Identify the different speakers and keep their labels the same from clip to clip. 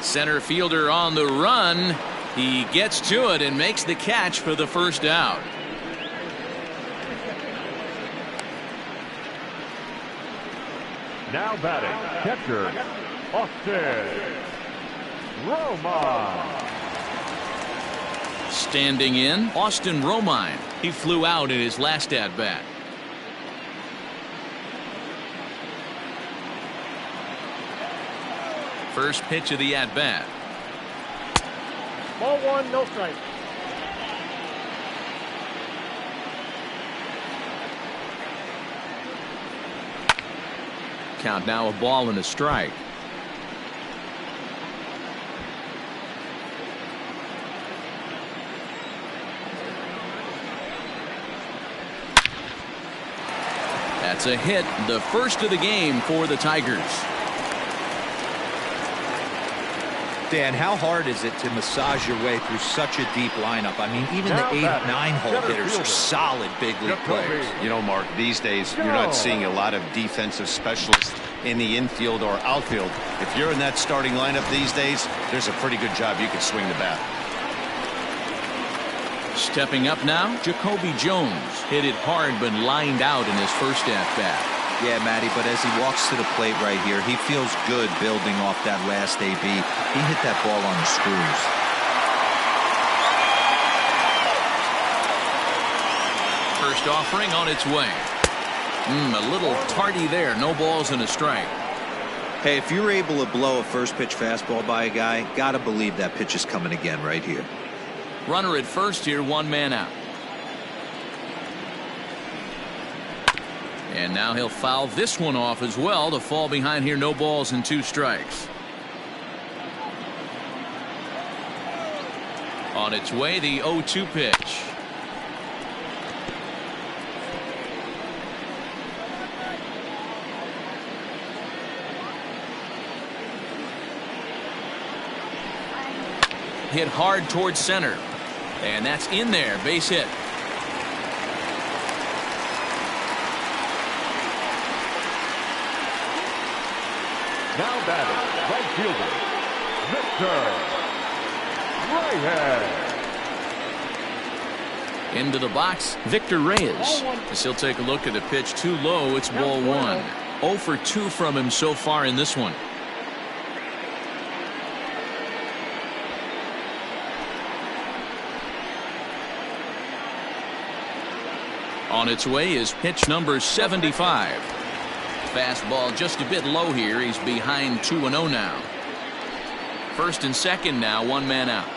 Speaker 1: Center fielder on the run. He gets to it and makes the catch for the first out.
Speaker 2: Now batting, catcher, Austin Romine.
Speaker 1: Standing in, Austin Romine. He flew out in his last at-bat. First pitch of the at-bat.
Speaker 2: Ball one, no strike.
Speaker 1: Count now, a ball and a strike. That's a hit, the first of the game for the Tigers.
Speaker 3: Dan, how hard is it to massage your way through such a deep lineup? I mean, even the 8 and 9 hole hitters are solid big league players.
Speaker 4: You know, Mark, these days you're not seeing a lot of defensive specialists in the infield or outfield. If you're in that starting lineup these days, there's a pretty good job you can swing the bat.
Speaker 1: Stepping up now, Jacoby Jones hit it hard but lined out in his first at-bat.
Speaker 3: Yeah, Matty, but as he walks to the plate right here, he feels good building off that last AB. He hit that ball on the screws.
Speaker 1: First offering on its way. A little tardy there. No balls and a strike.
Speaker 3: Hey, if you're able to blow a first pitch fastball by a guy, gotta believe that pitch is coming again right here.
Speaker 1: Runner at first here, 1 man out. And now he'll foul this one off as well to fall behind here. No balls and 2 strikes. On its way, the 0-2 pitch. Hit hard towards center. And that's in there. Base hit.
Speaker 2: Now batting, right fielder, Victor Reyes.
Speaker 1: Into the box, Victor Reyes. As he'll take a look at the pitch too low. It's ball 1. 0 for 2 from him so far in this one. On its way is pitch number 75. Fastball just a bit low here. He's behind 2-0 now. First and second now, 1 man out.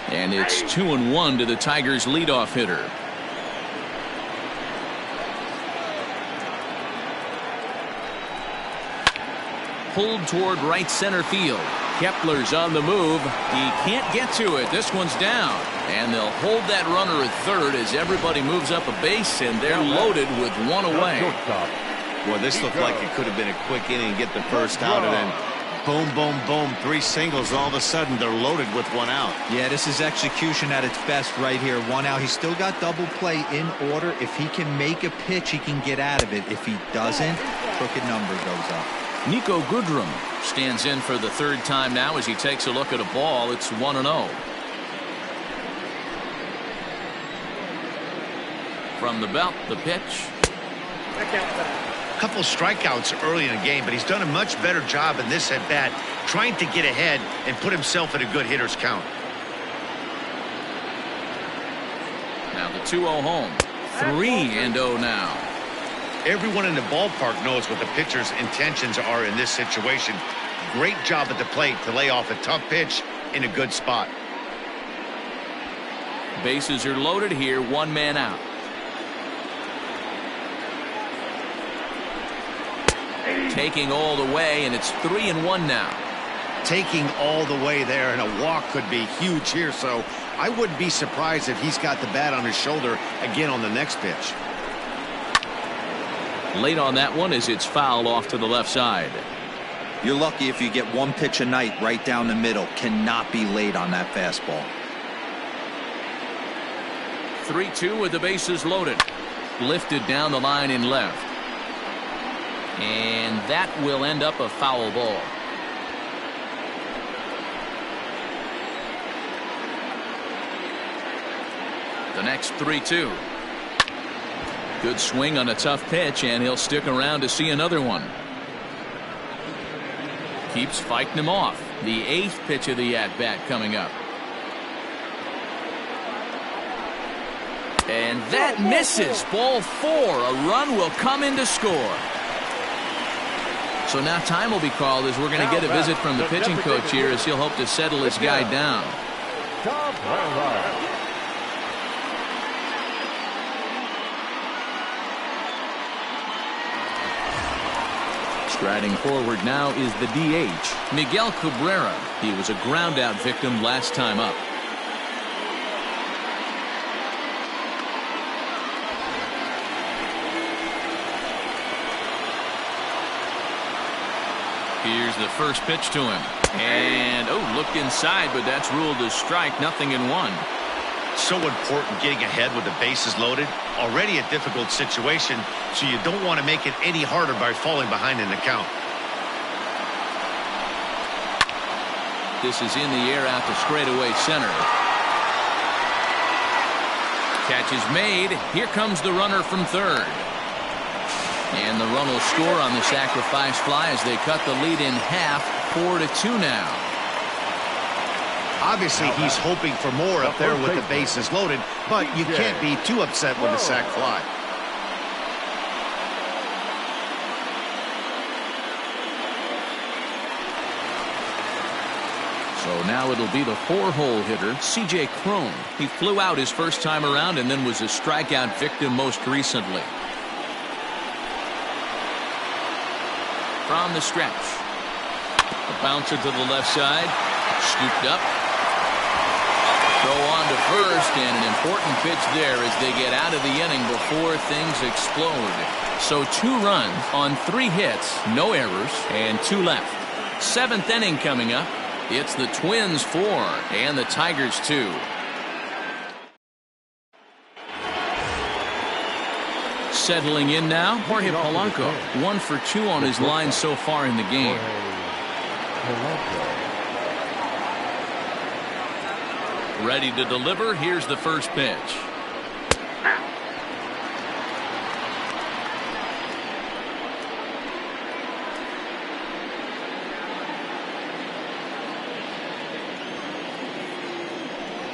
Speaker 1: And it's 2-1 to the Tigers' leadoff hitter. Pulled toward right center field. Kepler's on the move. He can't get to it. This one's down. And they'll hold that runner at third as everybody moves up a base, and they're loaded with 1 away.
Speaker 4: Well, this looked like it could have been a quick inning, get the first out, and then boom, boom, boom, 3 singles. All of a sudden, they're loaded with 1 out.
Speaker 3: Yeah, this is execution at its best right here. 1 out. He's still got double play in order. If he can make a pitch, he can get out of it. If he doesn't, crooked number goes up.
Speaker 1: Nico Goodrum stands in for the 3rd time now as he takes a look at a ball. It's 1-0. From the belt, the pitch.
Speaker 5: A couple strikeouts early in the game, but he's done a much better job in this at bat, trying to get ahead and put himself in a good hitter's count.
Speaker 1: Now the 2-0 home. 3-0 now.
Speaker 5: Everyone in the ballpark knows what the pitcher's intentions are in this situation. Great job at the plate to lay off a tough pitch in a good spot.
Speaker 1: Bases are loaded here. 1 man out. Taking all the way, and it's 3-1 now.
Speaker 5: Taking all the way there, and a walk could be huge here, so I wouldn't be surprised if he's got the bat on his shoulder again on the next pitch.
Speaker 1: Late on that one as it's fouled off to the left side.
Speaker 3: You're lucky if you get 1 pitch a night right down the middle. Cannot be late on that fastball.
Speaker 1: 3-2 with the bases loaded. Lifted down the line in left. And that will end up a foul ball. The next 3-2. Good swing on a tough pitch, and he'll stick around to see another one. Keeps fighting him off. The 8th pitch of the at-bat coming up. And that misses. Ball 4. A run will come in to score. So now time will be called as we're going to get a visit from the pitching coach here as he'll hope to settle his guy down. Striding forward now is the DH, Miguel Cabrera. He was a ground-out victim last time up. Here's the first pitch to him. And, looked inside, but that's ruled a strike. Nothing in one.
Speaker 5: So important getting ahead with the bases loaded. Already a difficult situation, so you don't want to make it any harder by falling behind in the count.
Speaker 1: This is in the air out to straightaway center. Catch is made. Here comes the runner from third. And the run will score on the sacrifice fly as they cut the lead in half, 4-2 now.
Speaker 5: Obviously, he's hoping for more up there with the bases loaded, but you can't be too upset with a sac fly.
Speaker 1: So now it'll be the 4-hole hitter, C.J. Cron. He flew out his first time around and then was a strikeout victim most recently. From the stretch. A bouncer to the left side. Scooped up. Throw on to first, and an important pitch there as they get out of the inning before things explode. So 2 runs on 3 hits, no errors, and 2 left. 7th inning coming up. It's the Twins 4 and the Tigers 2. Settling in now, Jorge Polanco. 1 for 2 on his line so far in the game. Ready to deliver. Here's the first pitch.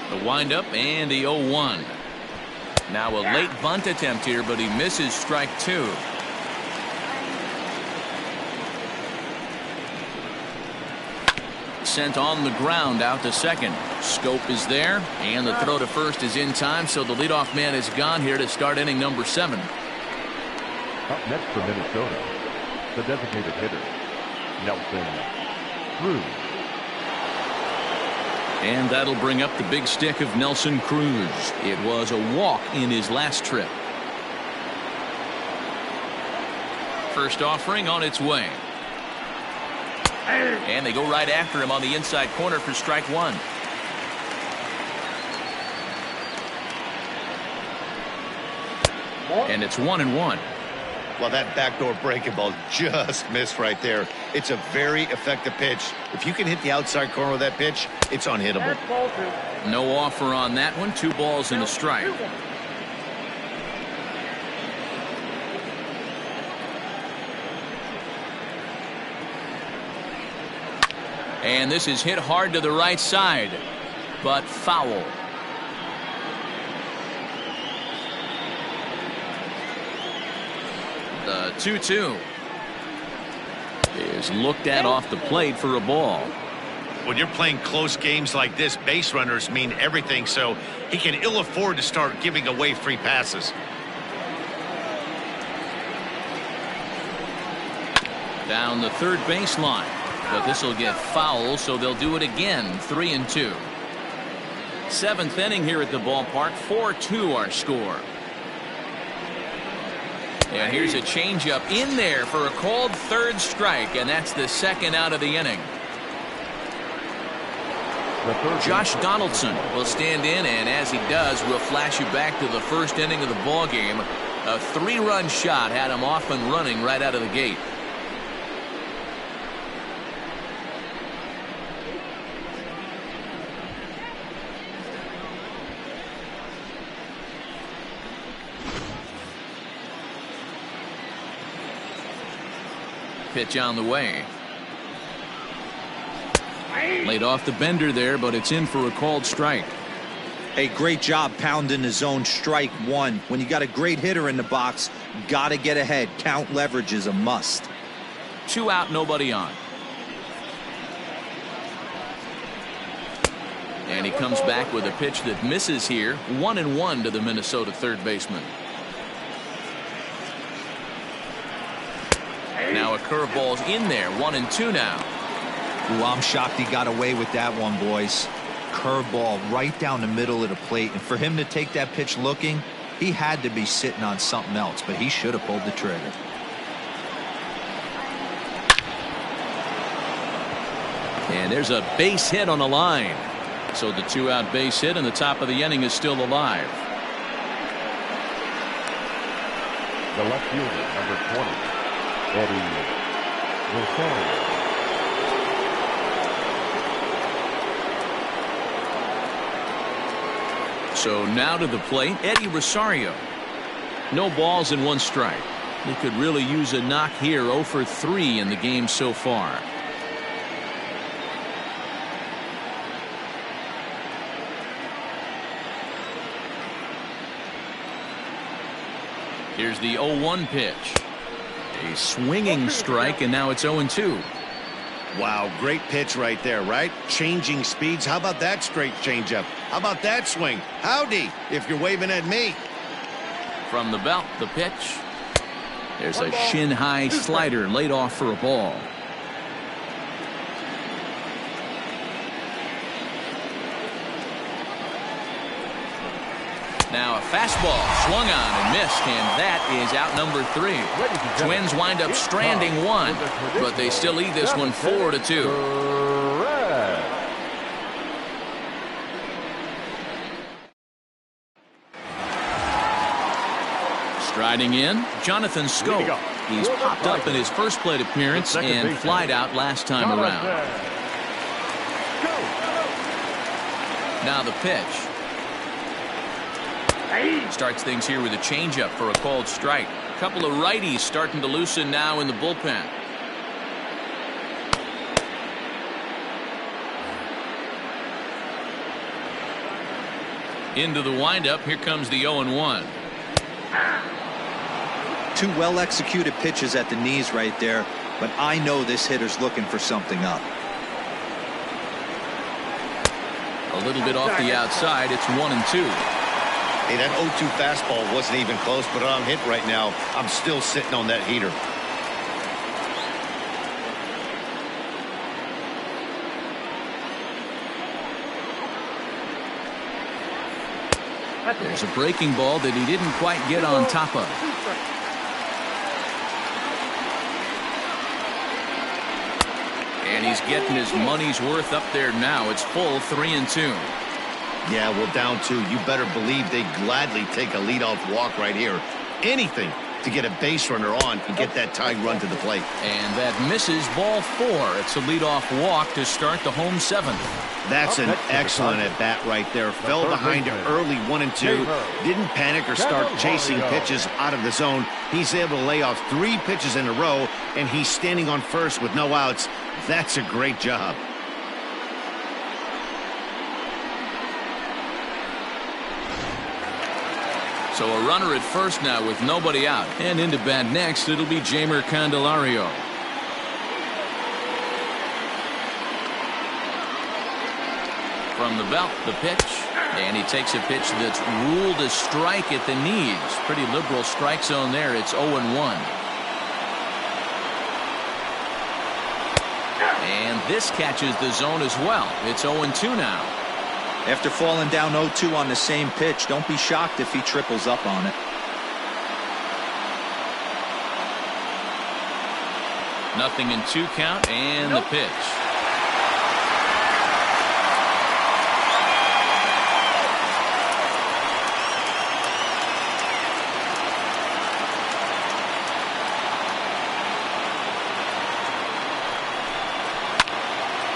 Speaker 1: The windup and the 0-1. Now a late bunt attempt here, but he misses strike 2. Sent on the ground out to second. Scope is there, and the throw to first is in time, so the leadoff man is gone here to start inning number 7.
Speaker 2: Up next for Minnesota, the designated hitter, Nelson Cruz.
Speaker 1: And that'll bring up the big stick of Nelson Cruz. It was a walk in his last trip. First offering on its way. And they go right after him on the inside corner for strike 1. And it's 1-1.
Speaker 5: Well, that backdoor breaking ball just missed right there. It's a very effective pitch. If you can hit the outside corner with that pitch, it's unhittable.
Speaker 1: No offer on that one. 2 balls and a strike. And this is hit hard to the right side, but foul. The 2-2 is looked at off the plate for a ball.
Speaker 5: When you're playing close games like this, base runners mean everything, so he can ill afford to start giving away free passes.
Speaker 1: Down the third baseline, but this will get foul, so they'll do it again. 3-2. 7th inning here at the ballpark. 4-2 our score. And here's a changeup in there for a called third strike, and that's the second out of the inning. Josh Donaldson will stand in, and as he does, we'll flash you back to the first inning of the ball game. A 3-run shot had him off and running right out of the gate. Pitch on the way. Laid off the bender there, but it's in for a called strike.
Speaker 3: Hey, great job pounding the zone. Strike one. When you got a great hitter in the box, got to get ahead. Count leverage is a must.
Speaker 1: 2 out, nobody on. And he comes back with a pitch that misses here. 1-1 to the Minnesota third baseman. Now a curveball's in there. 1-2 now.
Speaker 3: Ooh, I'm shocked he got away with that one, boys. Curveball right down the middle of the plate. And for him to take that pitch looking, he had to be sitting on something else, but he should have pulled the trigger.
Speaker 1: And there's a base hit on the line. So the 2-out base hit in the top of the inning is still alive.
Speaker 2: The left fielder, number 20, Eddie Rosario.
Speaker 1: So now to the plate, Eddie Rosario. No balls and 1 strike. He could really use a knock here. 0 for 3 in the game so far. Here's the 0-1 pitch. A swinging strike, and now it's 0-2.
Speaker 5: Wow, great pitch right there, right? Changing speeds. How about that straight changeup? How about that swing? Howdy, if you're waving at me.
Speaker 1: From the belt, the pitch. There's a shin-high slider laid off for a ball. Now a fastball swung on and missed, and that is out number 3. Twins wind up stranding 1, but they still lead this one 4-2. Striding in, Jonathan Scope. He's popped up in his first plate appearance and flied out last time around. Now the pitch. Starts things here with a changeup for a called strike. A couple of righties starting to loosen now in the bullpen. Into the windup. Here comes the 0-1.
Speaker 3: 2 well-executed pitches at the knees right there, but I know this hitter's looking for something up.
Speaker 1: A little bit off the outside. It's 1-2.
Speaker 5: Hey, that 0-2 fastball wasn't even close, but I'm hit right now. I'm still sitting on that heater.
Speaker 1: There's a breaking ball that he didn't quite get on top of. And he's getting his money's worth up there now. It's full 3-2.
Speaker 5: Yeah, well, down 2. You better believe they gladly take a leadoff walk right here. Anything to get a base runner on and get that tying run to the plate.
Speaker 1: And that misses, ball 4. It's a leadoff walk to start the home 7th.
Speaker 5: That's an excellent at bat right there. Fell behind it early 1-2. Didn't panic or start chasing pitches out of the zone. He's able to lay off 3 pitches in a row, and he's standing on first with no outs. That's a great job.
Speaker 1: So a runner at first now with nobody out. And into bat next, it'll be Jeimer Candelario. From the belt, the pitch. And he takes a pitch that's ruled a strike at the knees. Pretty liberal strike zone there. It's 0-1. And this catches the zone as well. It's 0-2 now.
Speaker 3: After falling down 0-2 on the same pitch, don't be shocked if he triples up on it.
Speaker 1: Nothing in 2 count, and the pitch.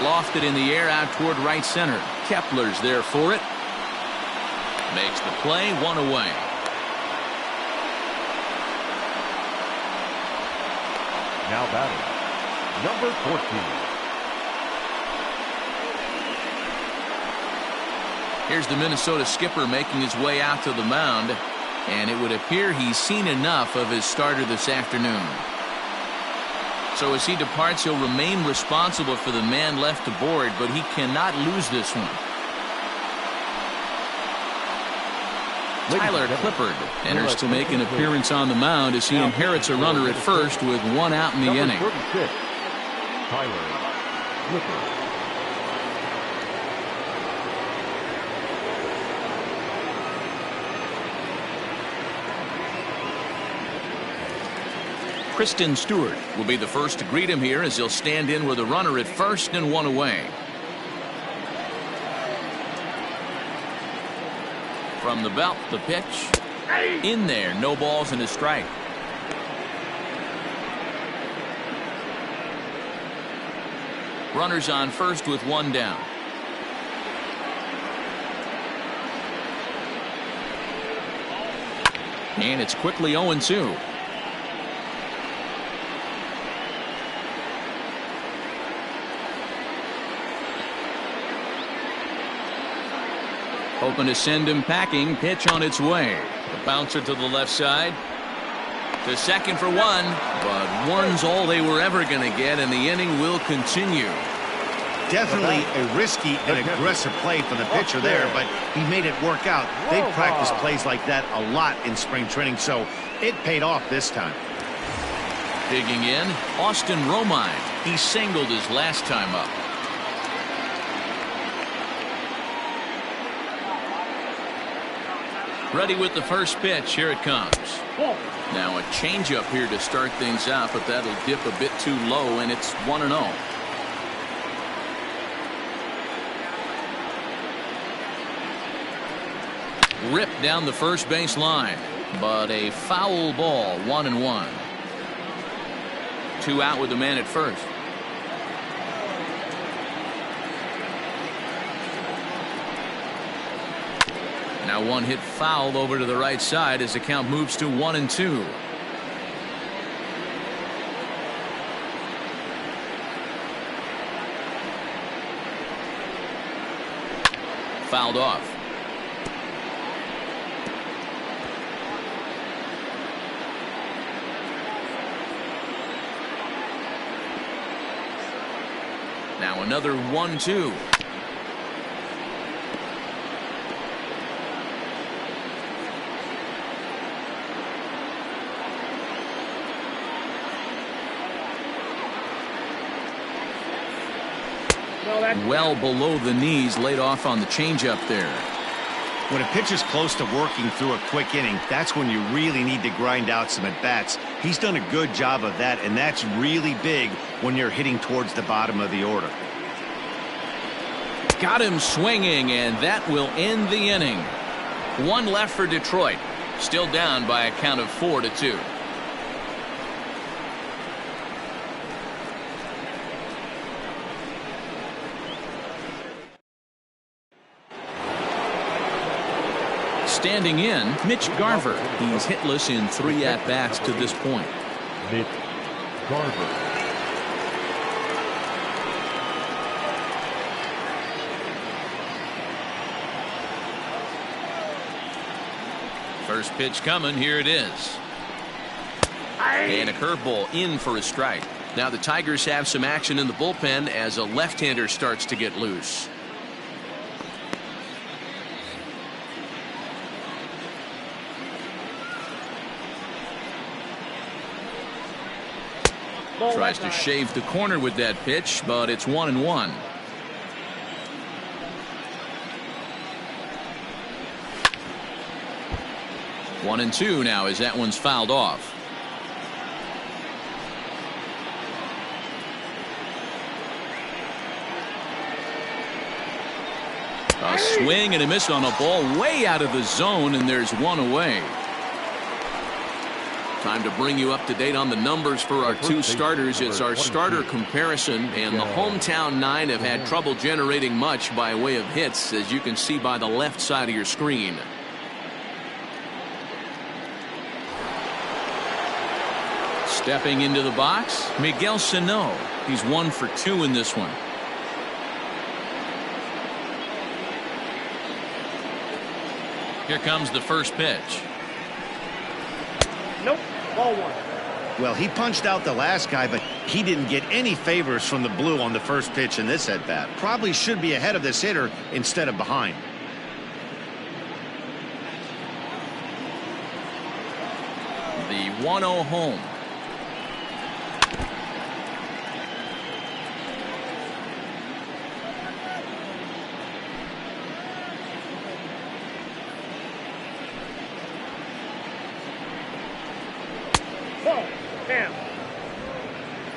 Speaker 1: Lofted in the air out toward right center. Kepler's there for it. Makes the play, 1 away.
Speaker 2: Now batting, number 14.
Speaker 1: Here's the Minnesota skipper making his way out to the mound, and it would appear he's seen enough of his starter this afternoon. So as he departs, he'll remain responsible for the man left aboard, but he cannot lose this one. Tyler Clippard enters to make an appearance on the mound as he inherits a runner at first with one out in the inning.
Speaker 2: 36, Tyler Clippard.
Speaker 1: Kristen Stewart will be the first to greet him here as he'll stand in with a runner at first and one away. From the belt, the pitch. In there, no balls and a strike. Runners on first with one down. And it's quickly 0-2. Hoping to send him packing. Pitch on its way. The bouncer to the left side. To second for one. But one's all they were ever going to get, and the inning will continue.
Speaker 5: Definitely a risky and aggressive play from the pitcher there, but he made it work out. They've practiced plays like that a lot in spring training, so it paid off this time.
Speaker 1: Digging in, Austin Romine. He singled his last time up. Ready with the first pitch. Here it comes. Now a changeup here to start things out, but that'll dip a bit too low, and it's 1-0. Ripped down the first base line, but a foul ball. 1-1. 2 out with the man at first. Now one hit foul over to the right side as the count moves to 1-2. Fouled off. Now another 1-2. Well below the knees, laid off on the changeup there.
Speaker 5: When a pitcher's close to working through a quick inning, that's when you really need to grind out some at-bats. He's done a good job of that, and that's really big when you're hitting towards the bottom of the order.
Speaker 1: Got him swinging, and that will end the inning. One left for Detroit. Still down by a count of 4-2. Standing in, Mitch Garver. He's hitless in 3 at-bats to this point.
Speaker 2: Mitch Garver.
Speaker 1: First pitch coming. Here it is. And a curveball in for a strike. Now the Tigers have some action in the bullpen as a left-hander starts to get loose. Tries to shave the corner with that pitch, but it's 1-1. One and two now as that one's fouled off. A swing and a miss on a ball way out of the zone, and there's one away. Time to bring you up to date on the numbers for our 2 starters. It's our starter comparison, and the hometown 9 have had trouble generating much by way of hits, as you can see by the left side of your screen. Stepping into the box, Miguel Sano. He's 1 for 2 in this one. Here comes the first pitch.
Speaker 6: Nope. Ball 1.
Speaker 5: Well, he punched out the last guy, but he didn't get any favors from the blue on the first pitch in this at-bat. Probably should be ahead of this hitter instead of behind.
Speaker 1: The 1-0 home.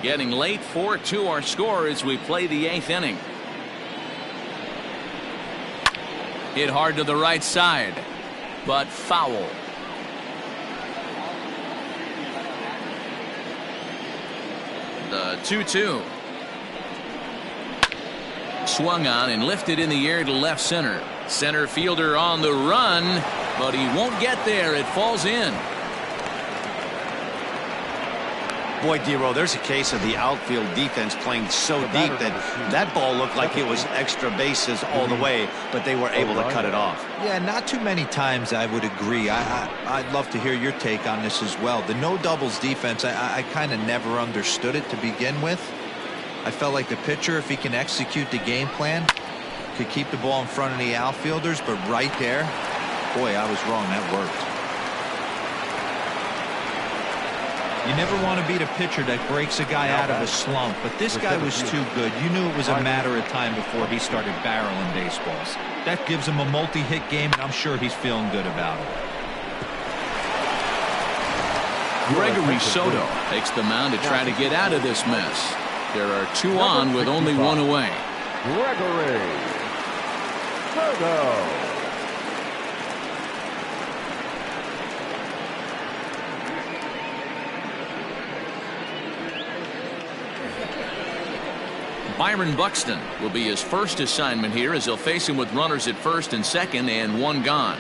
Speaker 1: Getting late, 4-2 our score as we play the 8th inning. Hit hard to the right side, but foul. The 2-2. Swung on and lifted in the air to left center. Center fielder on the run, but he won't get there. It falls in.
Speaker 5: Boy, D-Row, there's a case of the outfield defense playing so deep that that ball looked like it was extra bases all the way, but they were able to cut it off.
Speaker 3: Yeah, not too many times I would agree. I'd love to hear your take on this as well. The no doubles defense, I kind of never understood it to begin with. I felt like the pitcher, if he can execute the game plan, could keep the ball in front of the outfielders, but right there, boy, I was wrong. That worked. You never want to beat a pitcher that breaks a guy out of a slump, but this guy was too good. You knew it was a matter of time before he started barreling baseballs. That gives him a multi-hit game, and I'm sure he's feeling good about it.
Speaker 1: Gregory Soto takes the mound to try to get out of this mess. There are 2 on with only 1 away.
Speaker 2: Gregory Soto.
Speaker 1: Byron Buxton will be his first assignment here as he'll face him with runners at first and second and 1 gone.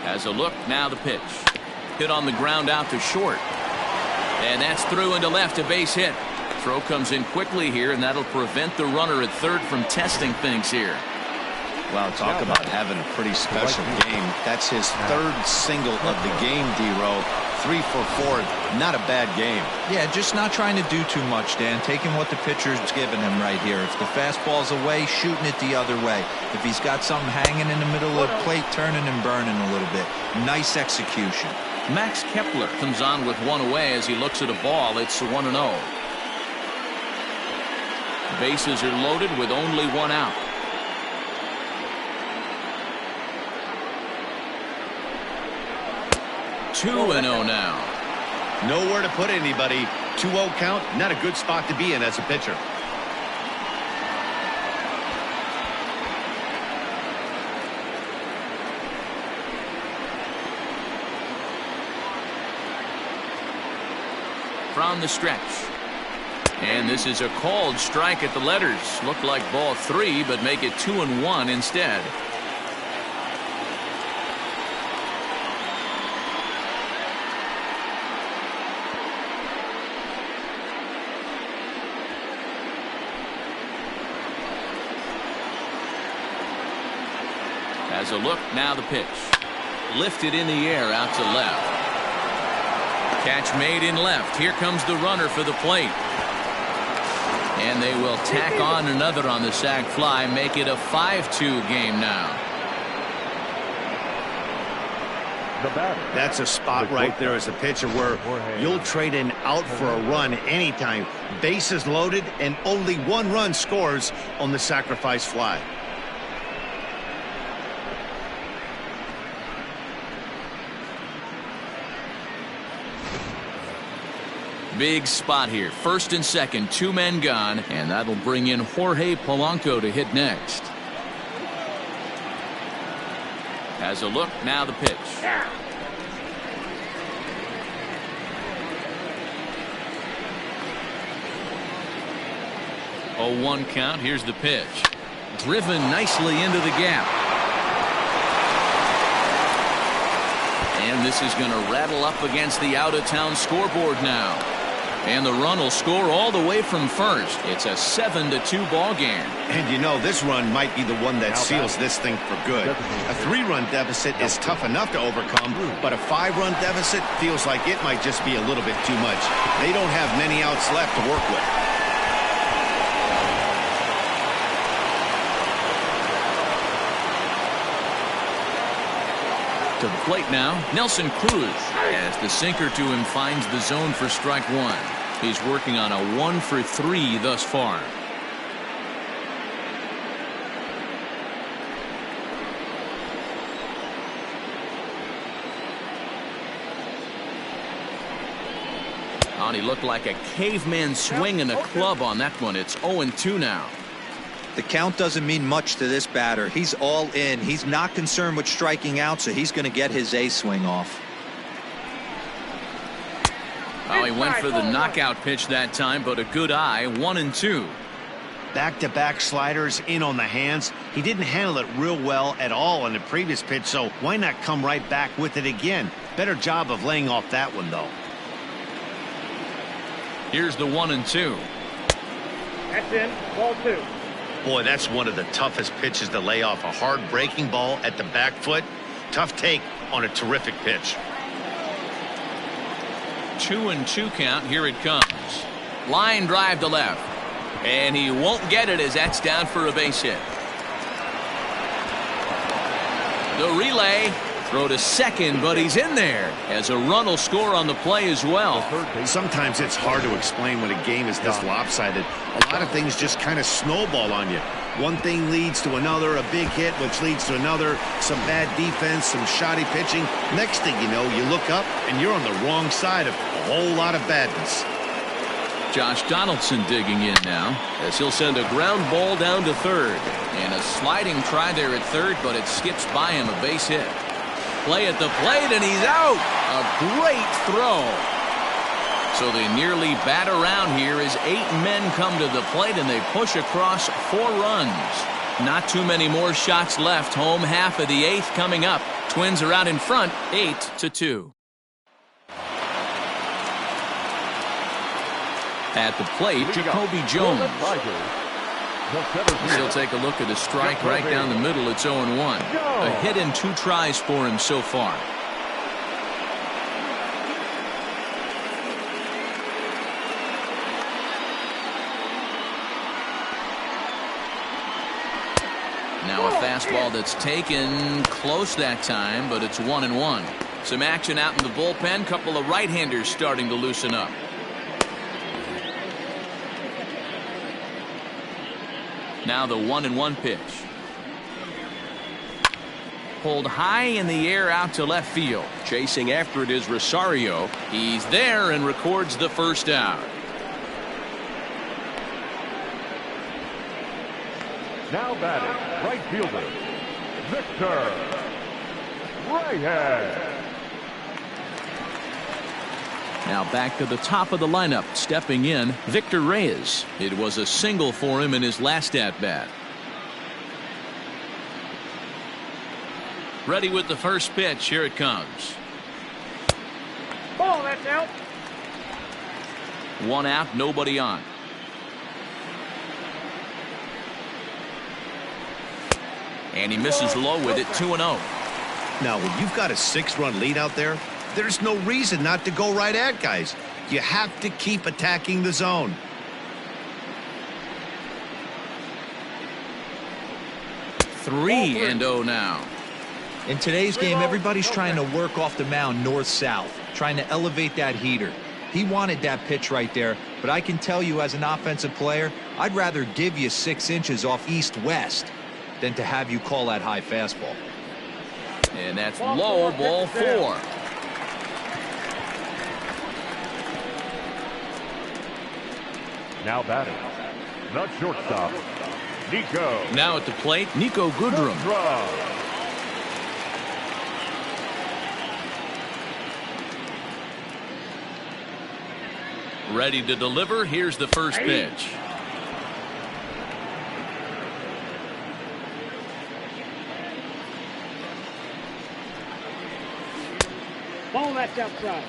Speaker 1: Has a look, now the pitch. Hit on the ground out to short. And that's through into left, a base hit. Throw comes in quickly here, and that'll prevent the runner at third from testing things here.
Speaker 5: Wow, talk about having a pretty special game. That's his 3rd single of the game, D-Row. 3 for 4. Not a bad game.
Speaker 3: Yeah, just not trying to do too much, Dan. Taking what the pitcher's giving him right here. If the fastball's away, shooting it the other way. If he's got something hanging in the middle of the plate, turning and burning a little bit. Nice execution.
Speaker 1: Max Kepler comes on with 1 away as he looks at a ball. It's 1-0. Bases are loaded with only 1 out. Two and 0 now.
Speaker 5: Nowhere to put anybody. 2-0 count, not a good spot to be in as a pitcher.
Speaker 1: From the stretch. And this is a called strike at the letters. Looked like ball 3, but make it 2-1 instead. Has a look, now the pitch. Lifted in the air out to left. Catch made in left. Here comes the runner for the plate. And they will tack on another on the sac fly, make it a 5-2 game now.
Speaker 5: That's a spot right there as a pitcher where you'll trade an out for a run anytime. Bases loaded and only 1 run scores on the sacrifice fly.
Speaker 1: Big spot here. First and second, 2 men gone, and that'll bring in Jorge Polanco to hit next. Has a look, now the pitch. Oh, 1 count. Here's the pitch. Driven nicely into the gap. And this is going to rattle up against the out-of-town scoreboard now. And the run will score all the way from first. It's a 7-2 ball game.
Speaker 5: And you know, this run might be the one that seals this thing for good. A 3-run deficit is tough enough to overcome, but a 5-run deficit feels like it might just be a little bit too much. They don't have many outs left to work with.
Speaker 1: To the plate now, Nelson Cruz, as the sinker to him finds the zone for strike one. He's working on a 1-for-3 thus far. Oh, and he looked like a caveman swinging a club on that one. It's 0-2 now.
Speaker 3: The count doesn't mean much to this batter. He's all in. He's not concerned with striking out, so he's going to get his A swing off.
Speaker 1: Oh, he went for the knockout pitch that time, but a good eye. 1-2.
Speaker 5: Back-to-back sliders in on the hands. He didn't handle it real well at all on the previous pitch, so why not come right back with it again? Better job of laying off that one, though.
Speaker 1: Here's the 1-2.
Speaker 6: That's in. Ball 2.
Speaker 5: Boy, that's one of the toughest pitches to lay off. A hard breaking ball at the back foot. Tough take on a terrific pitch.
Speaker 1: 2-2 count. Here it comes. Line drive to left. And he won't get it as that's down for a base hit. The relay. Throw to second, but he's in there as a run will score on the play as well.
Speaker 5: Sometimes it's hard to explain when a game is this lopsided. A lot of things just kind of snowball on you. One thing leads to another, a big hit, which leads to another, some bad defense, some shoddy pitching. Next thing you know, you look up and you're on the wrong side of a whole lot of badness.
Speaker 1: Josh Donaldson digging in now as he'll send a ground ball down to third. And a sliding try there at third, but it skips by him, a base hit. Play at the plate, and he's out. A great throw. So they nearly bat around here as 8 men come to the plate, and they push across 4 runs. Not too many more shots left. Home half of the 8th coming up. Twins are out in front, 8-2. At the plate, Jacoby Jones. He'll take a look at a strike right down the middle. It's 0-1. A hit and 2 tries for him so far. Now a fastball that's taken close that time, but it's 1-1. Some action out in the bullpen. Couple of right-handers starting to loosen up. Now the 1-1 pitch. Pulled high in the air out to left field. Chasing after it is Rosario. He's there and records the first out.
Speaker 2: Now batting, right fielder, Victor Reyes.
Speaker 1: Now back to the top of the lineup. Stepping in, Victor Reyes. It was a single for him in his last at-bat. Ready with the first pitch. Here it comes.
Speaker 6: Ball, that's out.
Speaker 1: 1 out, nobody on. And he misses low with it. 2-0.
Speaker 5: Now, when you've got a 6-run lead out there, there's no reason not to go right at guys. You have to keep attacking the zone.
Speaker 1: Three and 0 now.
Speaker 3: In today's game, everybody's trying to work off the mound north-south, trying to elevate that heater. He wanted that pitch right there, but I can tell you as an offensive player, I'd rather give you 6 inches off east-west than to have you call that high fastball.
Speaker 1: And that's low, ball 4.
Speaker 2: Now batting, the shortstop, Nico.
Speaker 1: Now at the plate, Nico Goodrum. Ready to deliver. Here's the first pitch.
Speaker 6: Ball that's outside.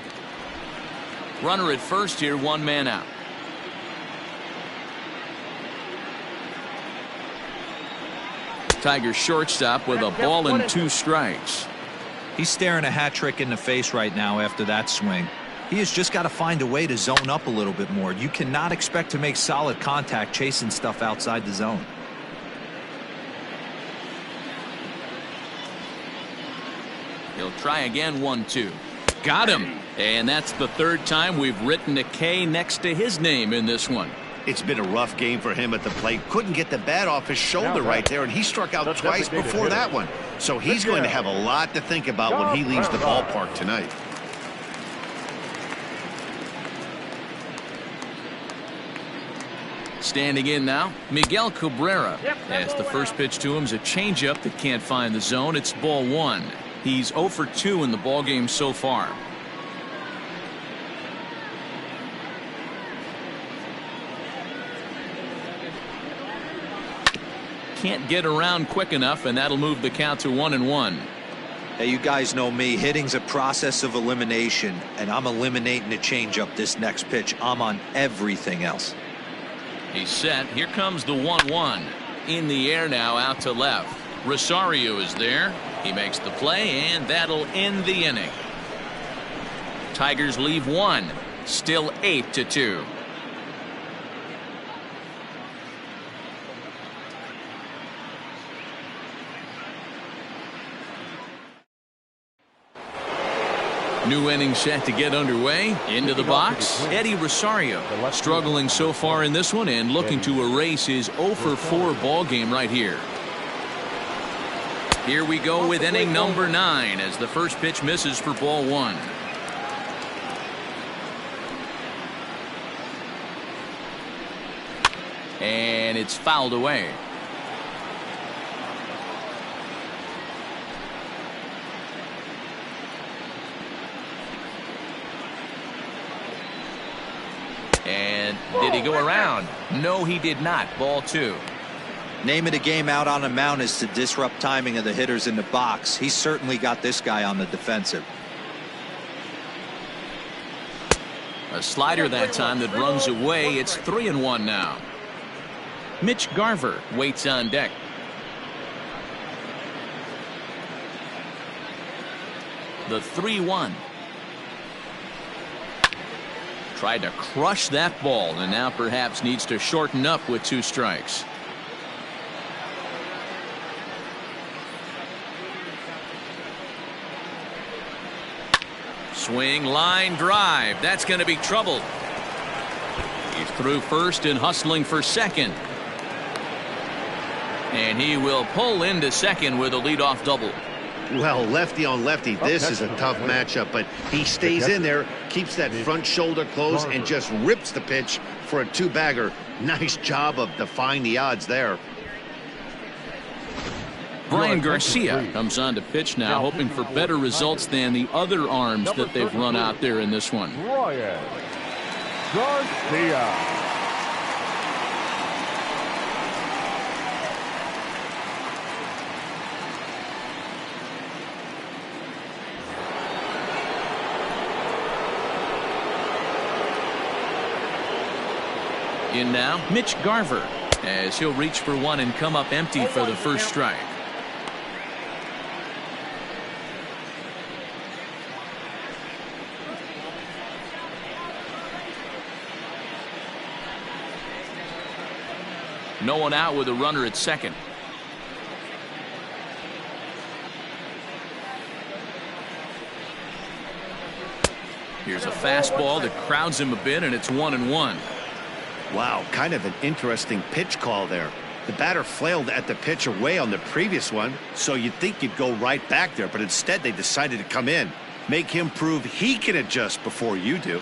Speaker 1: Runner at first here, 1 man out. Tigers shortstop with a ball and 2 strikes.
Speaker 3: He's staring a hat trick in the face right now after that swing. He has just got to find a way to zone up a little bit more. You cannot expect to make solid contact chasing stuff outside the zone.
Speaker 1: He'll try again, 1-2. Got him. And that's the 3rd time we've written a K next to his name in this one.
Speaker 5: It's been a rough game for him at the plate. Couldn't get the bat off his shoulder right there, and he struck out twice before that one. So he's going to have a lot to think about when he leaves the ballpark tonight.
Speaker 1: Standing in now, Miguel Cabrera. As the first pitch to him is a changeup that can't find the zone. It's ball 1. He's 0 for 2 in the ballgame so far. Can't get around quick enough, and that'll move the count to 1-1.
Speaker 3: Hey, you guys know me. Hitting's a process of elimination, and I'm eliminating the changeup this next pitch. I'm on everything else.
Speaker 1: He's set. Here comes the 1-1. In the air now, out to left. Rosario is there. He makes the play, and that'll end the inning. Tigers leave 1. Still 8-2. New inning set to get underway. Into the box, Eddie Rosario. Struggling so far in this one and looking to erase his 0 for 4 ball game right here. Here we go with inning number 9 as the first pitch misses for ball 1. And it's fouled away. And did he go around? No, he did not. Ball 2.
Speaker 3: Name of the game out on the mound is to disrupt timing of the hitters in the box. He's certainly got this guy on the defensive.
Speaker 1: A slider that time that runs away. It's 3-1 now. Mitch Garver waits on deck. The 3-1. Tried to crush that ball and now perhaps needs to shorten up with 2 strikes. Swing, line drive. That's going to be trouble. He's through first and hustling for second. And he will pull into second with a leadoff double.
Speaker 5: Well, lefty on lefty, this is a tough matchup, but he stays in there, keeps that front shoulder closed, and just rips the pitch for a 2-bagger. Nice job of defying the odds there.
Speaker 1: Brian Garcia comes on to pitch now, hoping for better results than the other arms that they've run out there in this one.
Speaker 2: Brian Garcia.
Speaker 1: In now, Mitch Garver, as he'll reach for one and come up empty for the first strike. No one out with a runner at second. Here's a fastball that crowds him a bit, and it's 1-1.
Speaker 5: Wow, kind of an interesting pitch call there. The batter flailed at the pitch away on the previous one, so you'd think you'd go right back there, but instead they decided to come in. Make him prove he can adjust before you do.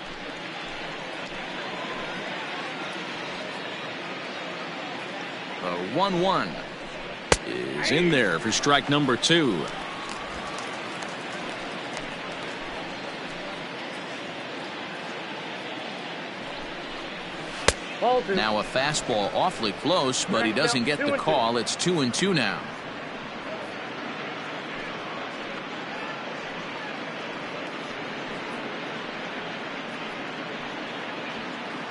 Speaker 1: The 1-1 is in there for strike number 2. Now a fastball awfully close, but he doesn't get the call. It's 2-2 now.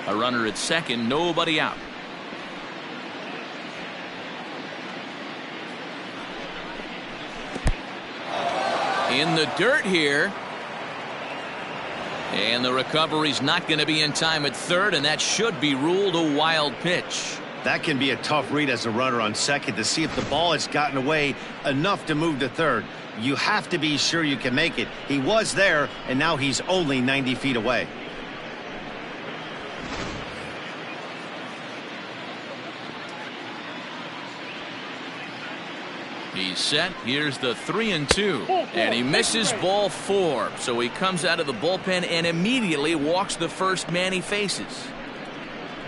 Speaker 1: A runner at second, nobody out. In the dirt here. And the recovery's not going to be in time at third, and that should be ruled a wild pitch.
Speaker 5: That can be a tough read as a runner on second to see if the ball has gotten away enough to move to third. You have to be sure you can make it. He was there, and now he's only 90 feet away.
Speaker 1: He's set. Here's the 3-2. And he misses ball 4. So he comes out of the bullpen and immediately walks the first man he faces.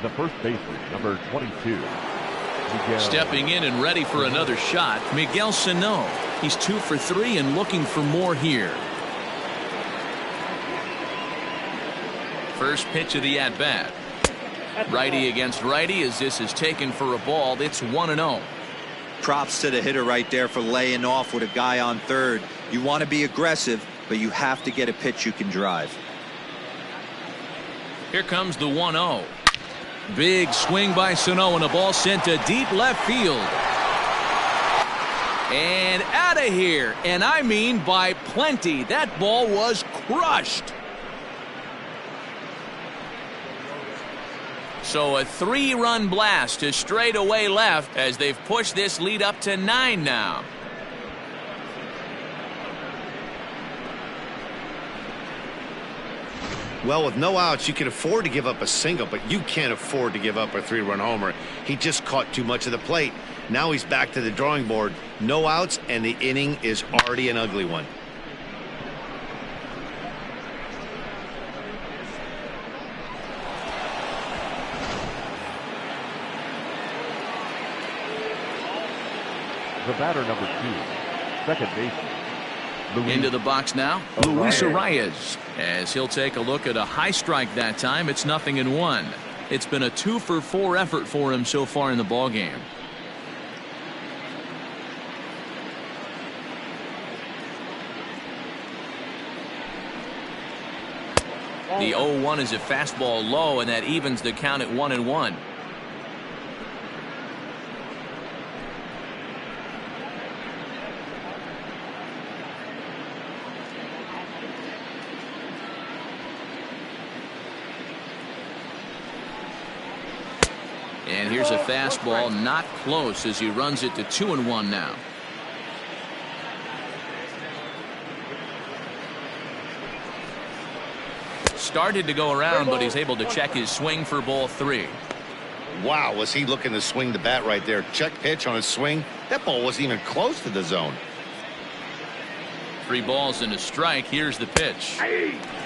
Speaker 2: The first baseman, number 22. Miguel.
Speaker 1: Stepping in and ready for another shot, Miguel Sano. He's 2 for 3 and looking for more here. First pitch of the at-bat. Righty against righty as this is taken for a ball. It's 1-0.
Speaker 3: Props to the hitter right there for laying off with a guy on third. You want to be aggressive, but you have to get a pitch you can drive.
Speaker 1: Here comes the 1-0. Big swing by Sano, and a ball sent to deep left field. And out of here. And I mean by plenty. That ball was crushed. So a 3-run blast to straightaway left as they've pushed this lead up to 9 now.
Speaker 5: Well, with no outs, you can afford to give up a single, but you can't afford to give up a 3-run homer. He just caught too much of the plate. Now he's back to the drawing board. No outs, and the inning is already an ugly one.
Speaker 2: The batter, number 2, second baseman.
Speaker 1: Into the box now, Luis Arias, as he'll take a look at a high strike that time. It's 0-1. It's been a 2 for 4 effort for him so far in the ball game. The 0-1 is a fastball low, and that evens the count at 1-1. And here's a fastball not close as he runs it to 2-1 now. Started to go around, but he's able to check his swing for ball 3.
Speaker 5: Wow, was he looking to swing the bat right there? Check pitch on his swing. That ball wasn't even close to the zone.
Speaker 1: 3 balls and a strike. Here's the pitch.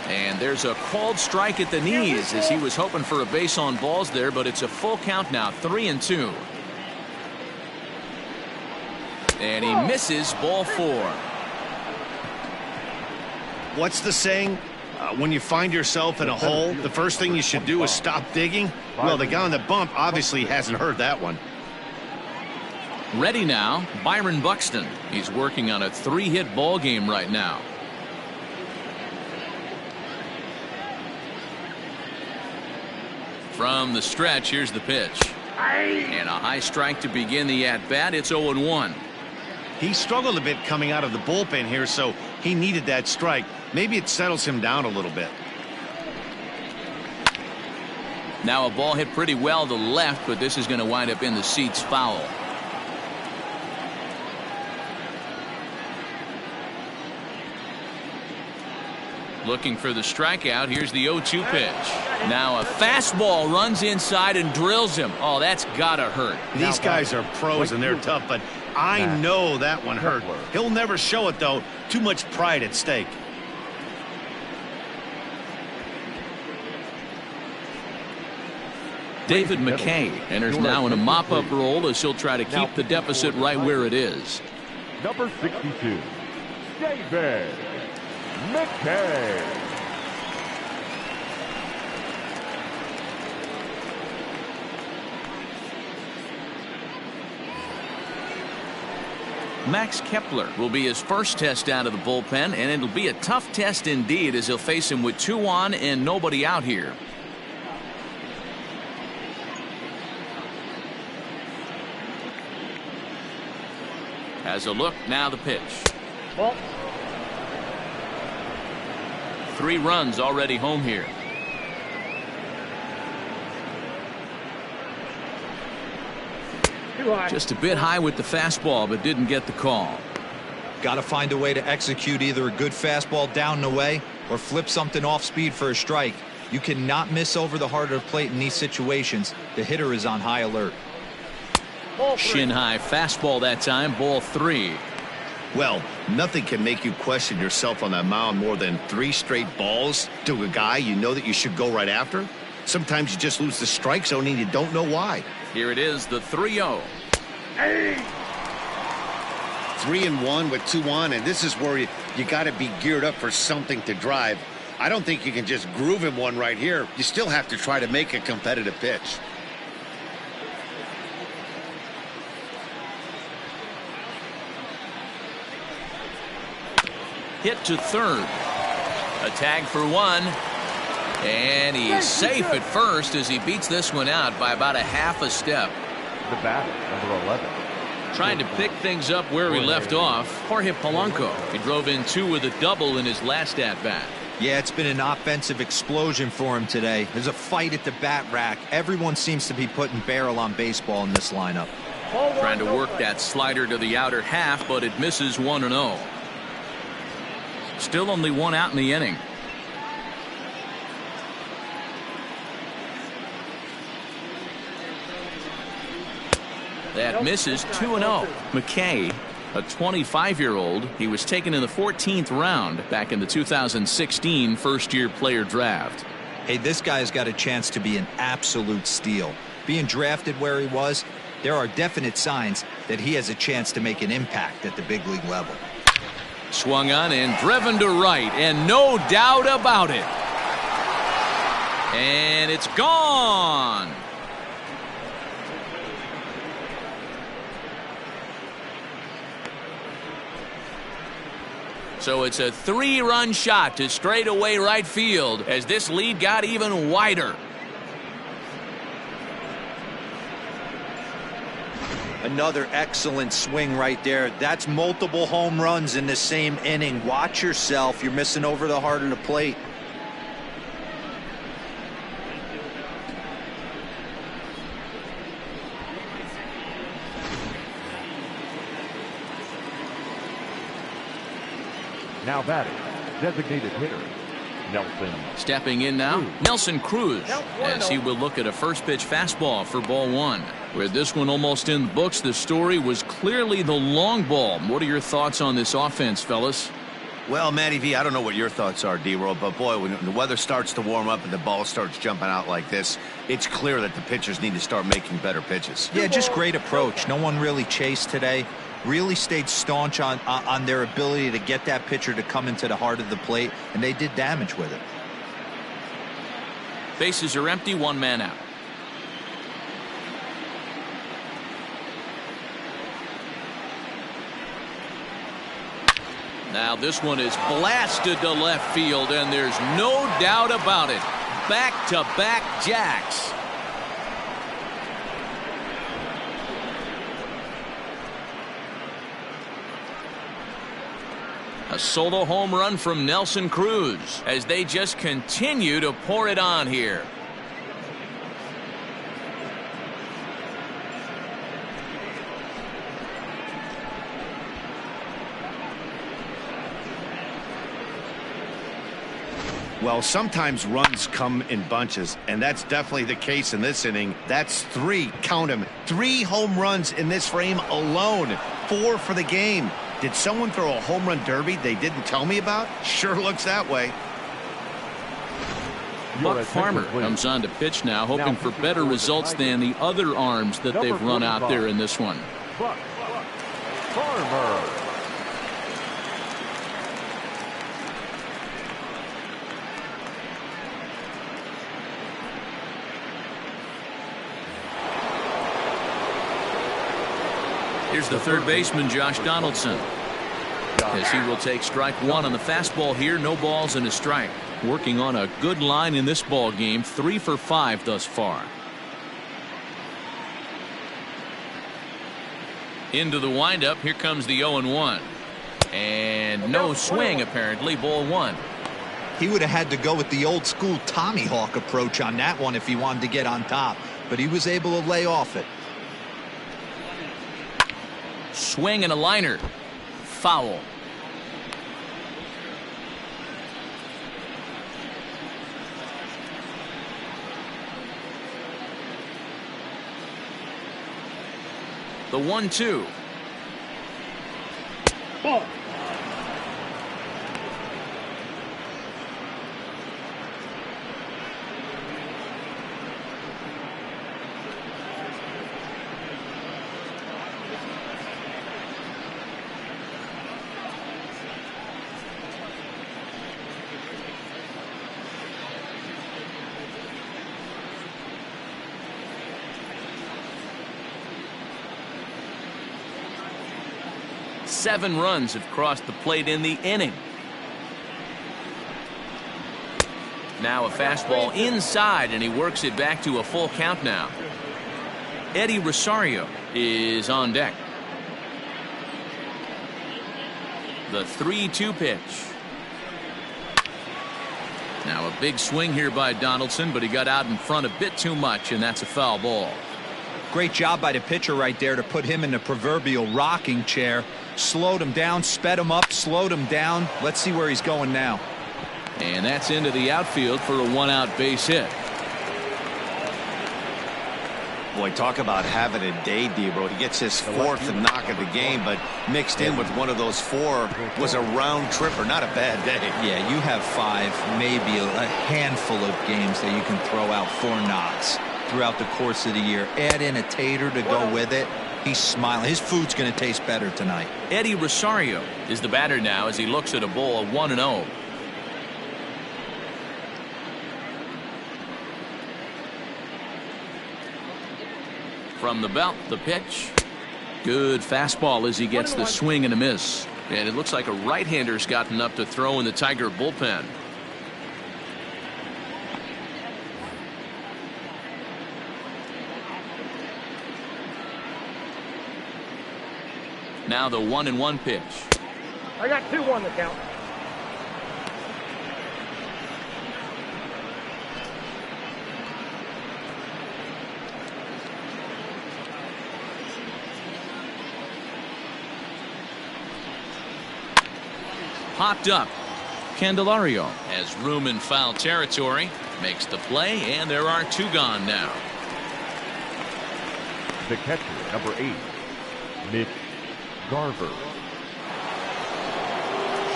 Speaker 1: And there's a called strike at the knees as he was hoping for a base on balls there, but it's a full count now, 3-2. And he misses ball 4.
Speaker 5: What's the saying? When you find yourself in a hole, the first thing you should do is stop digging. Well, the guy on the bump obviously hasn't heard that one.
Speaker 1: Ready now, Byron Buxton. He's working on a 3-hit ball game right now. From the stretch, here's the pitch. And a high strike to begin the at-bat. It's 0-1.
Speaker 5: He struggled a bit coming out of the bullpen here, so he needed that strike. Maybe it settles him down a little bit.
Speaker 1: Now a ball hit pretty well to left, but this is going to wind up in the seats foul. Looking for the strikeout. Here's the 0-2 pitch. Now a fastball runs inside and drills him. Oh, that's gotta hurt.
Speaker 5: These guys are pros and they're tough, but I know that one hurt. He'll never show it, though. Too much pride at stake.
Speaker 1: David McKay enters now in a mop-up role as he'll try to keep the deficit right where it is.
Speaker 2: Number 62, David McKay.
Speaker 1: Max Kepler will be his first test out of the bullpen, and it'll be a tough test indeed as he'll face him with 2 on and nobody out here. Has a look, now the pitch.
Speaker 6: Ball.
Speaker 1: 3 runs already home here.
Speaker 6: Too high.
Speaker 1: Just a bit high with the fastball, but didn't get the call.
Speaker 3: Got to find a way to execute either a good fastball down and away or flip something off speed for a strike. You cannot miss over the heart of the plate in these situations. The hitter is on high alert.
Speaker 6: Ball 3.
Speaker 1: Shin high fastball that time, ball 3.
Speaker 5: Well, nothing can make you question yourself on that mound more than 3 straight balls to a guy you know that you should go right after. Sometimes you just lose the strike zone and you don't know why.
Speaker 1: Here it is, the 3-0.
Speaker 5: 3-1 with 2 on, and this is where you got to be geared up for something to drive. I don't think you can just groove him one right here. You still have to try to make a competitive pitch.
Speaker 1: Hit to third. A tag for 1. And he's safe at first as he beats this one out by about a half a step.
Speaker 2: The batter, number 11.
Speaker 1: Trying to pick things up where he left off, Jorge Polanco. He drove in 2 with a double in his last at-bat.
Speaker 3: Yeah, it's been an offensive explosion for him today. There's a fight at the bat rack. Everyone seems to be putting barrel on baseball in this lineup.
Speaker 1: Trying to work that slider to the outer half, but it misses 1-0. Still only 1 out in the inning. That misses 2-0. McKay, a 25-year-old, he was taken in the 14th round back in the 2016 first-year player draft.
Speaker 3: Hey, this guy's got a chance to be an absolute steal. Being drafted where he was, there are definite signs that he has a chance to make an impact at the big league level.
Speaker 1: Swung on and driven to right, and no doubt about it. And it's gone. So it's a 3-run shot to straightaway right field as this lead got even wider.
Speaker 3: Another excellent swing right there. That's multiple home runs in the same inning. Watch yourself. You're missing over the heart of the plate.
Speaker 2: Now batting, designated hitter, Nelson.
Speaker 1: Stepping in now, Nelson Cruz, as he will look at a first pitch fastball for ball 1. With this one almost in the books, the story was clearly the long ball. What are your thoughts on this offense, fellas?
Speaker 5: Well, Matty V, I don't know what your thoughts are, D-Roll, but boy, when the weather starts to warm up and the ball starts jumping out like this, it's clear that the pitchers need to start making better pitches.
Speaker 3: Yeah, just great approach. No one really chased today. Really stayed staunch on their ability to get that pitcher to come into the heart of the plate, and they did damage with it.
Speaker 1: Bases are empty, 1 man out. Now this one is blasted to left field, and there's no doubt about it. Back-to-back jacks. A solo home run from Nelson Cruz as they just continue to pour it on here.
Speaker 5: Well, sometimes runs come in bunches, and that's definitely the case in this inning. That's 3, count them, 3 home runs in this frame alone, 4 for the game. Did someone throw a home run derby they didn't tell me about? Sure looks that way.
Speaker 1: Buck Farmer comes on to pitch now, hoping for better results than the other arms that they've run out there in this one.
Speaker 2: Buck Farmer.
Speaker 1: Here's the third baseman, Josh Donaldson, as he will take strike 1 on the fastball here. No balls and a strike. Working on a good line in this ball game, 3 for 5 thus far. Into the windup. Here comes the 0-1. And no swing, apparently. Ball 1.
Speaker 3: He would have had to go with the old school Tommy Hawk approach on that one if he wanted to get on top, but he was able to lay off it.
Speaker 1: Swing and a liner. Foul. The 1-2.
Speaker 6: Ball.
Speaker 1: Seven runs have crossed the plate in the inning. Now a fastball inside, and he works it back to a full count now. Eddie Rosario is on deck. The 3-2 pitch. Now a big swing here by Donaldson, but he got out in front a bit too much, and that's a foul ball.
Speaker 3: Great job by the pitcher right there to put him in the proverbial rocking chair. Slowed him down, sped him up, slowed him down. Let's see where he's going now.
Speaker 1: And that's into the outfield for a 1-out base hit.
Speaker 5: Boy, talk about having a day, Debro. He gets his fourth knock of the game, but mixed in with one of those four was a round tripper. Not a bad day.
Speaker 3: Yeah, you have 5, maybe a handful of games that you can throw out 4 knocks throughout the course of the year. Add in a tater to go with it. He's smiling. His food's going to taste better tonight.
Speaker 1: Eddie Rosario is the batter now as he looks at a ball 1-0. From the belt, the pitch. Good fastball as he gets the swing and a miss. And it looks like a right-hander's gotten up to throw in the Tiger bullpen. Now the 1-1 pitch.
Speaker 6: I got 2-1 to count.
Speaker 1: Popped up. Candelario has room in foul territory. Makes the play, and there are 2 gone now.
Speaker 2: The catcher, number 8, Mitch Garver.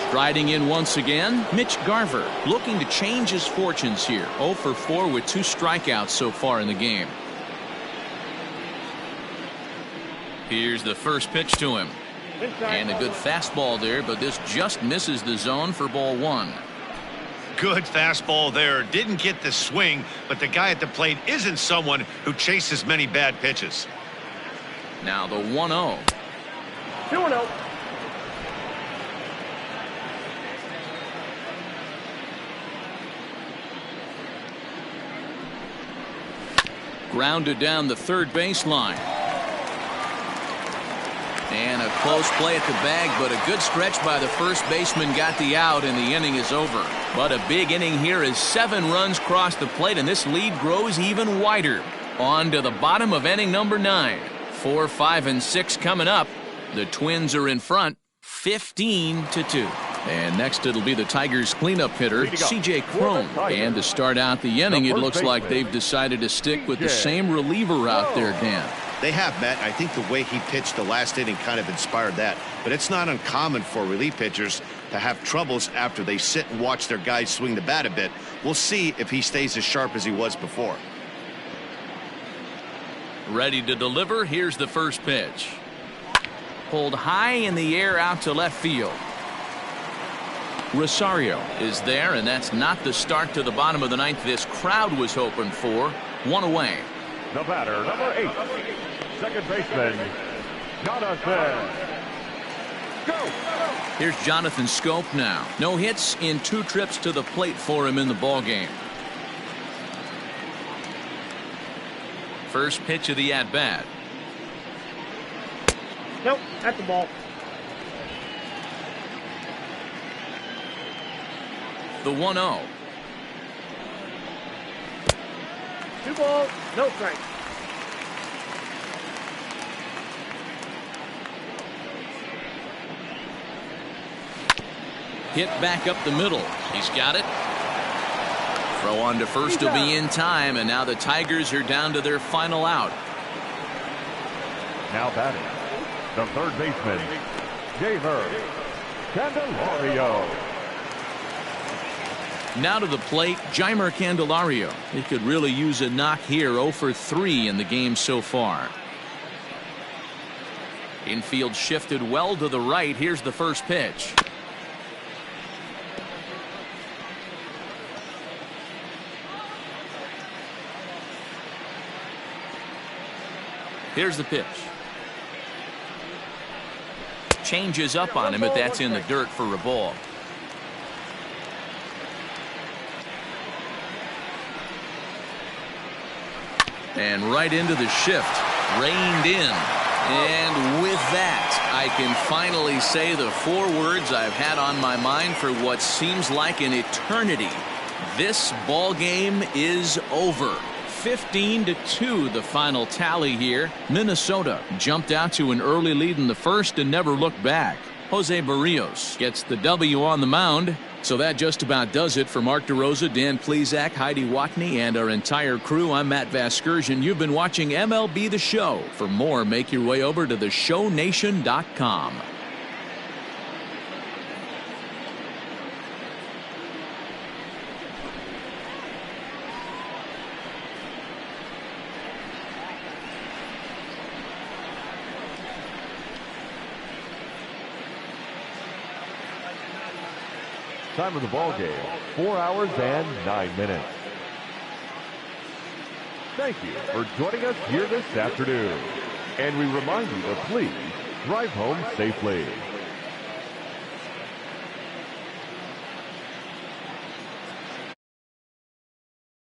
Speaker 1: Striding in once again, Mitch Garver looking to change his fortunes here. 0 for 4 with 2 strikeouts so far in the game. Here's the first pitch to him. And a good fastball there, but this just misses the zone for ball 1.
Speaker 5: Good fastball there. Didn't get the swing, but the guy at the plate isn't someone who chases many bad pitches.
Speaker 1: Now the 1-0.
Speaker 6: 2-0.
Speaker 1: Grounded down the third baseline. And a close play at the bag, but a good stretch by the first baseman got the out, and the inning is over. But a big inning here as 7 runs cross the plate, and this lead grows even wider. On to the bottom of inning number 9. 4, 5, and 6 coming up. The Twins are in front, 15-2. And next it'll be the Tigers cleanup hitter, C.J. Cron. And to start out the inning, it looks like they've decided to stick with the same reliever out there, Dan.
Speaker 5: They have, Matt. I think the way he pitched the last inning kind of inspired that. But it's not uncommon for relief pitchers to have troubles after they sit and watch their guys swing the bat a bit. We'll see if he stays as sharp as he was before.
Speaker 1: Ready to deliver. Here's the first pitch. Pulled high in the air out to left field. Rosario is there, and that's not the start to the bottom of the 9th this crowd was hoping for. 1 away.
Speaker 2: The batter, number 8, second baseman, Jonathan. Go!
Speaker 1: Here's Jonathan Scope now. No hits in 2 trips to the plate for him in the ballgame. First pitch of the at-bat.
Speaker 6: Nope, that's the ball.
Speaker 1: The 1-0.
Speaker 6: 2 balls, no strikes.
Speaker 1: Hit back up the middle. He's got it. Throw on to first will be in time, and now the Tigers are down to their final out.
Speaker 2: Now batting, the third baseman, Jamer Candelario.
Speaker 1: Now to the plate, Jamer Candelario. He could really use a knock here. 0 for 3 in the game so far. Infield shifted well to the right. Here's the first pitch. Here's the pitch. Changes up on him, but that's in the dirt for a ball. And right into the shift. Reined in. And with that, I can finally say the 4 words I've had on my mind for what seems like an eternity. This ball game is over. 15-2 the final tally here. Minnesota jumped out to an early lead in the first and never looked back. Jose Barrios gets the W on the mound. So that just about does it for Mark DeRosa, Dan Plesac, Heidi Watney, and our entire crew. I'm Matt Vasgersian. You've been watching MLB The Show. For more, make your way over to theshownation.com.
Speaker 2: Time of the ball game, 4 hours and 9 minutes. Thank you for joining us here this afternoon. And we remind you to please drive home safely.